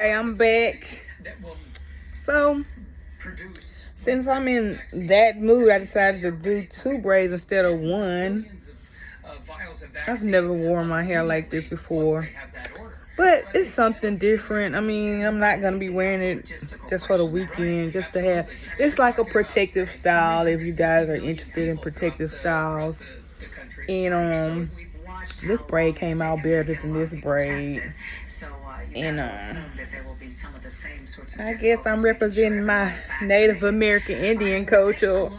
Hey, I'm back. So, since I'm in that mood, I decided to do 2 braids instead of 1. I've never worn my hair like this before, but it's something different. I mean, I'm not gonna be wearing it just for the weekend, just to have. It's like a protective style. If you guys are interested in protective styles, and this braid came out better than this braid, and I guess I'm representing my Native American Indian culture.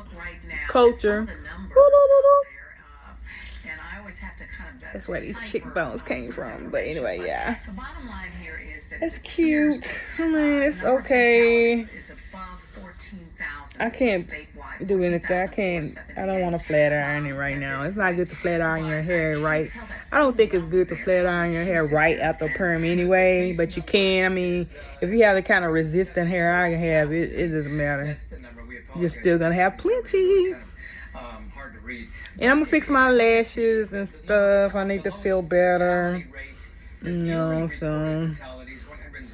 That's where these cheekbones came from. But anyway, yeah. It's cute. I mean, it's okay. I can't do anything. I don't want to flat iron it right now. It's not good to flat iron your hair right. I don't think it's good to flat iron your hair right after perm anyway, but you can. I mean, if you have the kind of resistant hair I have, it doesn't matter. You're still going to have plenty. And I'm going to fix my lashes and stuff. I need to feel better, so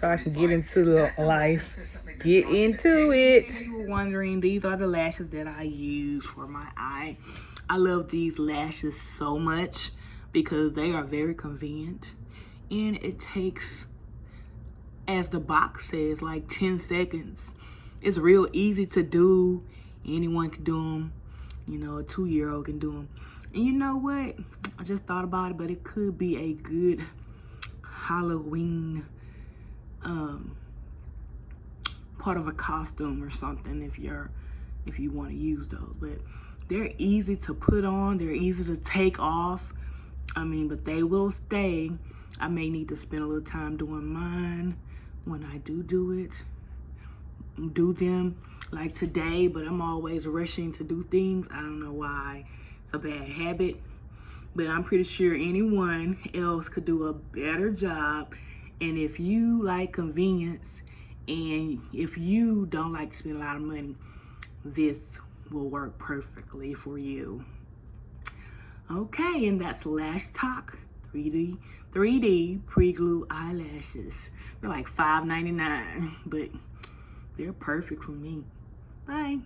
I can get into the life. Get into it. If you're wondering, these are the lashes that I use for my eye. I love these lashes so much because they are very convenient. And it takes, as the box says, like 10 seconds. It's real easy to do. Anyone can do them. A 2-year-old can do them. And you know what? I just thought about it, but it could be a good Halloween part of a costume or something if you want to use those. But they're easy to put on. They're easy to take off. But they will stay. I may need to spend a little time doing mine when I do them like today, but I'm always rushing to do things. I don't know why. It's a bad habit, but I'm pretty sure anyone else could do a better job. And if you like convenience and if you don't like to spend a lot of money, this will work perfectly for you. Okay, and that's Lash Talk 3D pre-glue eyelashes. They're like $5.99, but they're perfect for me. Bye.